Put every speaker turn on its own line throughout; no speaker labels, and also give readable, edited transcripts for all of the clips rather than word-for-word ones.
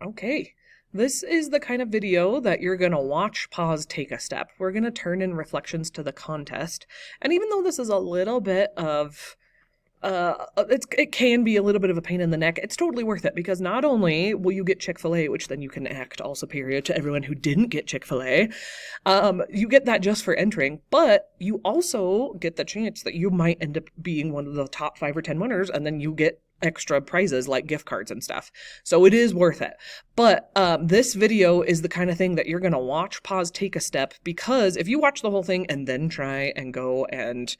Okay, this is the kind of video that you're going to watch, pause, take a step. We're going to turn in reflections to the contest. And even though this is a little bit of it can be a little bit of a pain in the neck. It's totally worth it because not only will you get Chick-fil-A, which then you can act all superior to everyone who didn't get Chick-fil-A, you get that just for entering, but you also get the chance that you might end up being one of the top 5 or 10 winners, and then you get extra prizes like gift cards and stuff. So it is worth it. But this video is the kind of thing that you're going to watch, pause, take a step, because if you watch the whole thing and then try and go and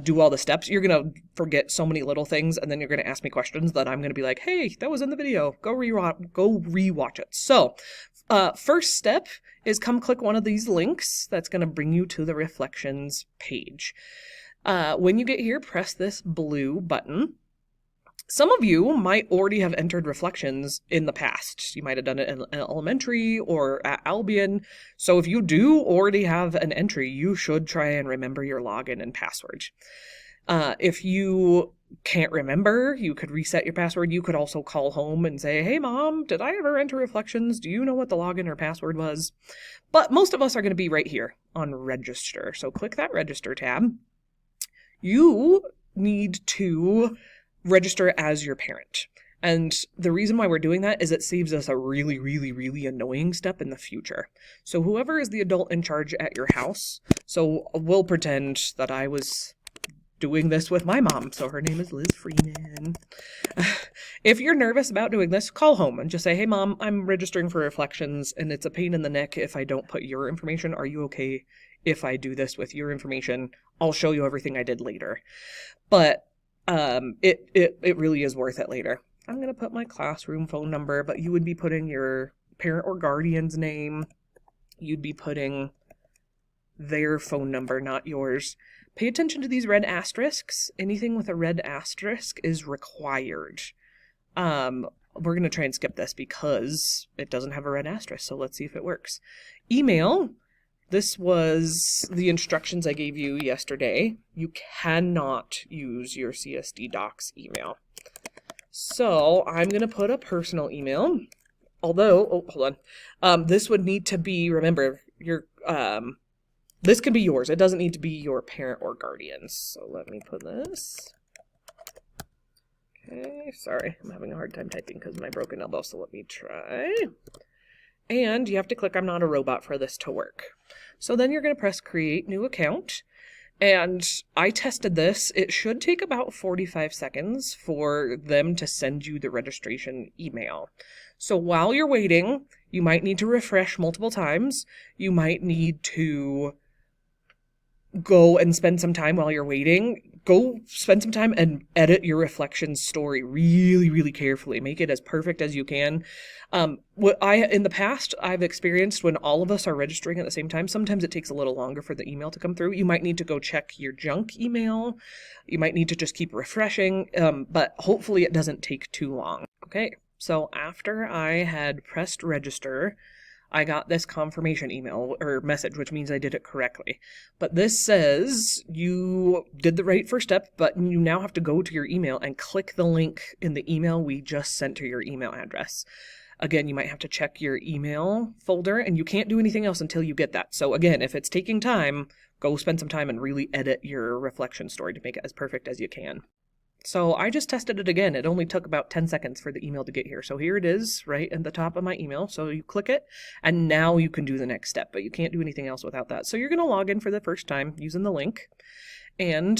do all the steps, you're going to forget so many little things, and then you're going to ask me questions that I'm going to be like, hey, that was in the video. Go rewatch it. So first step is come click one of these links. That's going to bring you to the reflections page. When you get here, press this blue button. Some of you might already have entered reflections in the past. You might have done it in elementary or at Albion. So if you do already have an entry, you should try and remember your login and password. If you can't remember, you could reset your password. You could also call home and say, hey, Mom, did I ever enter reflections? Do you know what the login or password was? But most of us are going to be right here on register. So click that register tab. You need to register as your parent. And the reason why we're doing that is it saves us a really, really, really annoying step in the future. So whoever is the adult in charge at your house, so we'll pretend that I was doing this with my mom. So her name is Liz Freeman. If you're nervous about doing this, call home and just say, hey, Mom, I'm registering for reflections and it's a pain in the neck if I don't put your information. Are you okay if I do this with your information? I'll show you everything I did later. But it really is worth it later. I'm going to put my classroom phone number, but you would be putting your parent or guardian's name. You'd be putting their phone number, not yours. Pay attention to these red asterisks. Anything with a red asterisk is required. We're going to try and skip this because it doesn't have a red asterisk, so let's see if it works. Email. This was the instructions I gave you yesterday. You cannot use your CSD Docs email. So I'm going to put a personal email. Although, hold on. This would need to be, remember, this can be yours. It doesn't need to be your parent or guardian's. So let me put this. Okay, sorry. I'm having a hard time typing because of my broken elbow, so let me try. And you have to click I'm not a robot for this to work. So then you're going to press create new account. And I tested this. It should take about 45 seconds for them to send you the registration email. So while you're waiting, you might need to refresh multiple times. You might need to go and spend some time while you're waiting. Go spend some time and edit your reflection story really, really carefully. Make it as perfect as you can. In the past, I've experienced when all of us are registering at the same time, sometimes it takes a little longer for the email to come through. You might need to go check your junk email. You might need to just keep refreshing, but hopefully it doesn't take too long. Okay, so after I had pressed register, I got this confirmation email or message, which means I did it correctly. But this says you did the right first step, but you now have to go to your email and click the link in the email we just sent to your email address. Again, you might have to check your email folder, and you can't do anything else until you get that. So again, if it's taking time, go spend some time and really edit your reflection story to make it as perfect as you can. So I just tested it again. It only took about 10 seconds for the email to get here. So here it is right at the top of my email. So you click it and now you can do the next step, but you can't do anything else without that. So you're going to log in for the first time using the link. And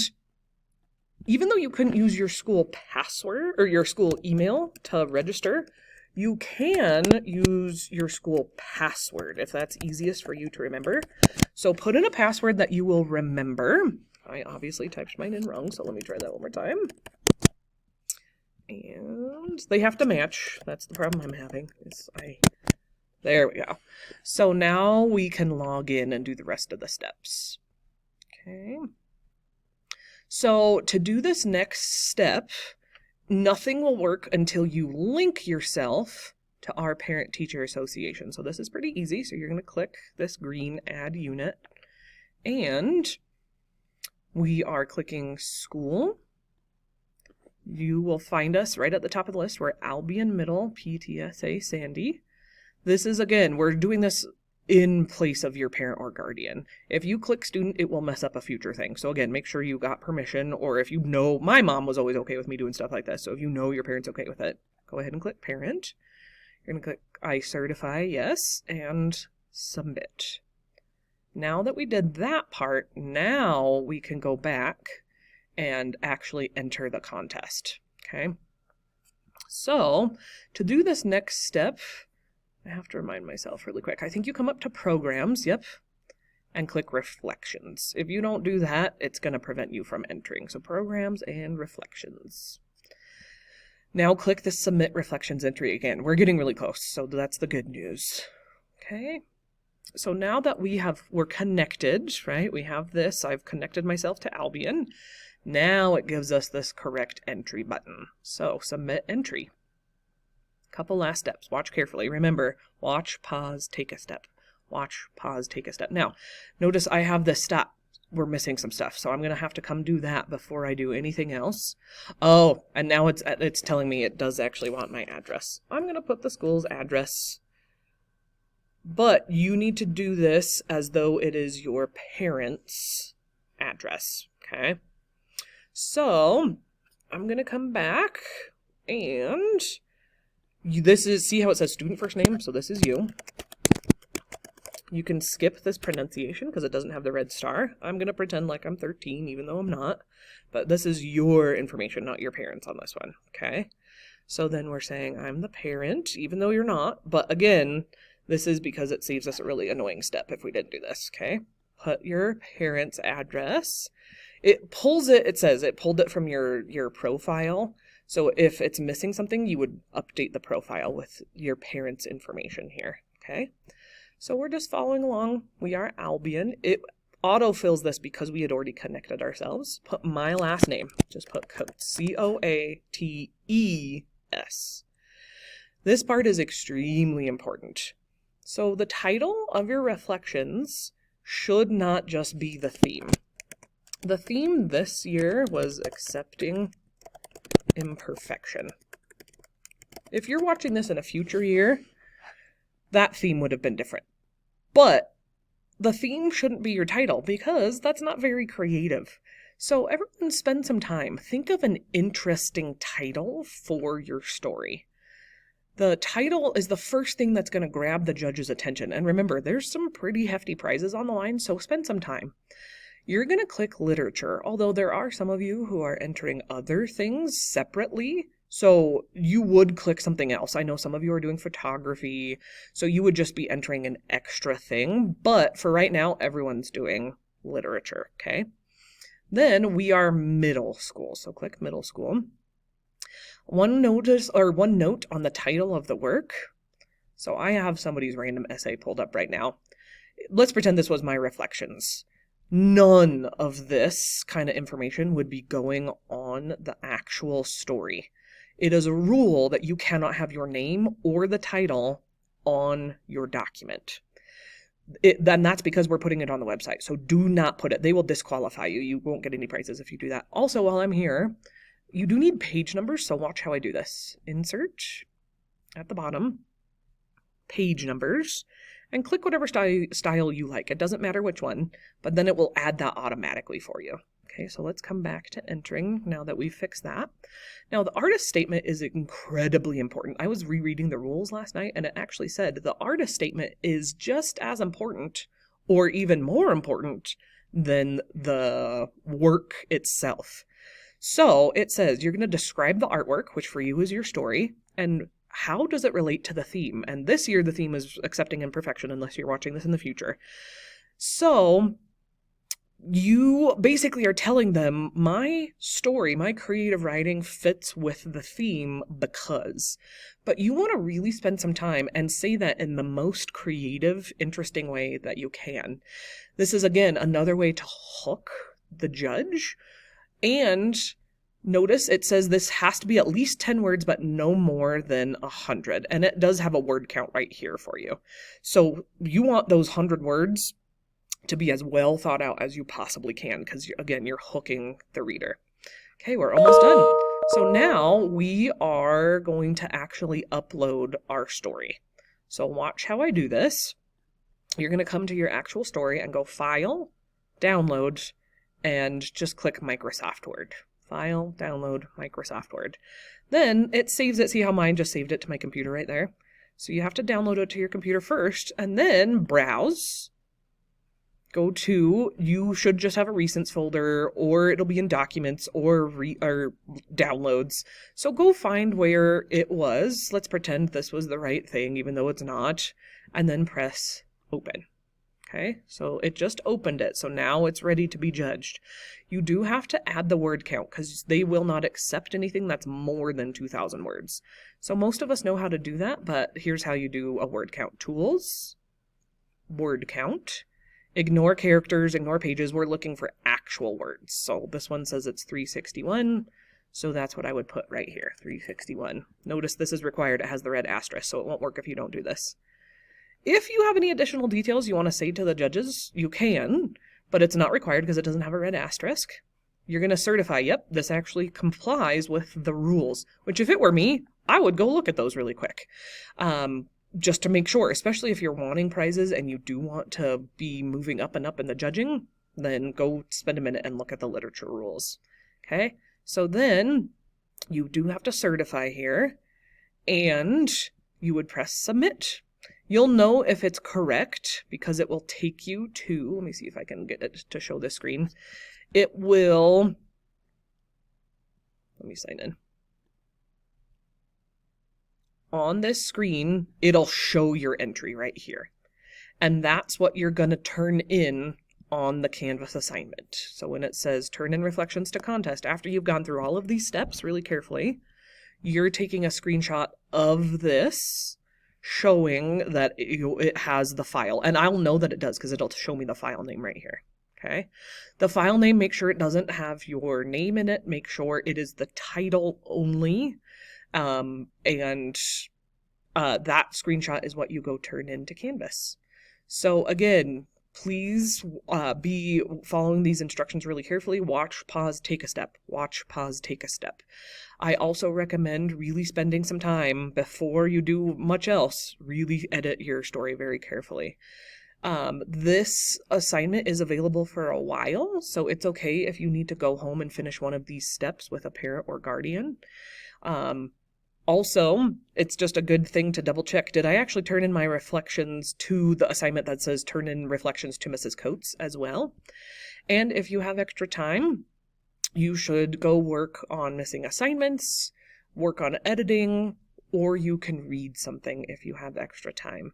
even though you couldn't use your school password or your school email to register, you can use your school password if that's easiest for you to remember. So put in a password that you will remember. I obviously typed mine in wrong, so let me try that one more time. And they have to match. That's the problem I'm having. There we go. So now we can log in and do the rest of the steps. Okay. So to do this next step, nothing will work until you link yourself to our parent-teacher association. So this is pretty easy. So you're going to click this green add unit, and we are clicking school. you will find us right at the top of the list. We're Albion Middle, PTSA Sandy. This is, again, we're doing this in place of your parent or guardian. If you click student, it will mess up a future thing. So again, make sure you got permission, or if you know, my mom was always okay with me doing stuff like this. So if you know your parent's okay with it, go ahead and click parent. You're going to click I certify, yes, and submit. Now that we did that part, now we can go back and actually enter the contest. Okay. So to do this next step, I have to remind myself really quick. I think you come up to programs, yep, and click reflections. If you don't do that, it's going to prevent you from entering. So programs and reflections. Now click the submit reflections entry again. We're getting really close, so that's the good news. Okay. So now that we're connected, right? We have this, I've connected myself to Albion. Now it gives us this correct entry button. So submit entry. Couple last steps. Watch carefully. Remember, watch, pause, take a step. Watch, pause, take a step. Now, notice I have this stop. We're missing some stuff, so I'm going to have to come do that before I do anything else. Oh, and now it's telling me it does actually want my address. I'm going to put the school's address. But you need to do this as though it is your parents' address, okay? So I'm going to come back and see how it says student first name? So this is you. You can skip this pronunciation because it doesn't have the red star. I'm going to pretend like I'm 13 even though I'm not. But this is your information, not your parents on this one, okay? So then we're saying I'm the parent even though you're not. But again, this is because it saves us a really annoying step if we didn't do this, okay? Put your parent's address. It pulls it, it says it pulled it from your profile. So if it's missing something, you would update the profile with your parent's information here, okay? So we're just following along. We are Albion. It autofills this because we had already connected ourselves. Put my last name. Just put Coates, C-O-A-T-E-S. This part is extremely important. So the title of your reflections should not just be the theme. The theme this year was accepting imperfection. If you're watching this in a future year, that theme would have been different. But the theme shouldn't be your title because that's not very creative. So everyone spend some time. Think of an interesting title for your story. The title is the first thing that's going to grab the judge's attention. And remember, there's some pretty hefty prizes on the line, so spend some time. You're going to click literature, although there are some of you who are entering other things separately. So you would click something else. I know some of you are doing photography, so you would just be entering an extra thing. But for right now, everyone's doing literature, okay? Then we are middle school. So click middle school. One note on the title of the work. So I have somebody's random essay pulled up right now. Let's pretend this was my reflections. None of this kind of information would be going on the actual story. It is a rule that you cannot have your name or the title on your document. Then that's because we're putting it on the website. So do not put it. They will disqualify you. You won't get any prizes if you do that. Also, while I'm here, you do need page numbers, so watch how I do this. Insert at the bottom, page numbers, and click whatever style you like. It doesn't matter which one, but then it will add that automatically for you. Okay, so let's come back to entering now that we've fixed that. Now, the artist statement is incredibly important. I was rereading the rules last night, and it actually said the artist statement is just as important or even more important than the work itself. So it says you're going to describe the artwork, which for you is your story, and how does it relate to the theme? And this year the theme is accepting imperfection, unless you're watching this in the future. So you basically are telling them my story, my creative writing fits with the theme because. But you want to really spend some time and say that in the most creative, interesting way that you can. This is, again, another way to hook the judge. And notice it says this has to be at least 10 words, but no more than 100. And it does have a word count right here for you. So you want those 100 words to be as well thought out as you possibly can, because again, you're hooking the reader. Okay, we're almost done. So now we are going to actually upload our story. So watch how I do this. You're going to come to your actual story and go File, Download, and just click Microsoft Word. File, Download, Microsoft Word. Then it saves it. See how mine just saved it to my computer right there? So you have to download it to your computer first, and then browse. Go to, you should just have a recents folder, or it'll be in documents or downloads. So go find where it was. Let's pretend this was the right thing, even though it's not, and then press open. Okay, so it just opened it. So now it's ready to be judged. You do have to add the word count because they will not accept anything that's more than 2,000 words. So most of us know how to do that, but here's how you do a word count. Tools, word count. Ignore characters, ignore pages. We're looking for actual words. So this one says it's 361. So that's what I would put right here, 361. Notice this is required. It has the red asterisk, so it won't work if you don't do this. If you have any additional details you want to say to the judges, you can, but it's not required because it doesn't have a red asterisk. You're going to certify, yep, this actually complies with the rules, which if it were me, I would go look at those really quick. Just to make sure, especially if you're wanting prizes and you do want to be moving up and up in the judging, then go spend a minute and look at the literature rules. Okay, so then you do have to certify here, and you would press submit. You'll know if it's correct because it will take you to, let me see if I can get it to show this screen. It will, let me sign in. On this screen, it'll show your entry right here. And that's what you're going to turn in on the Canvas assignment. So when it says turn in reflections to contest, after you've gone through all of these steps really carefully, you're taking a screenshot of this showing that it has the file. And I'll know that it does because it'll show me the file name right here. Okay. The file name, make sure it doesn't have your name in it. Make sure it is the title only. And that screenshot is what you go turn into Canvas. So again, please be following these instructions really carefully. Watch, pause, take a step. Watch, pause, take a step. I also recommend really spending some time before you do much else. Really edit your story very carefully. This assignment is available for a while, so it's okay if you need to go home and finish one of these steps with a parent or guardian. Also, it's just a good thing to double check. Did I actually turn in my reflections to the assignment that says turn in reflections to Mrs. Coates as well? And if you have extra time, you should go work on missing assignments, work on editing, or you can read something if you have extra time.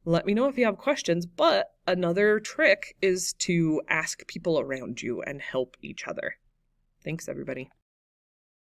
Let me know if you have questions, but another trick is to ask people around you and help each other. Thanks, everybody.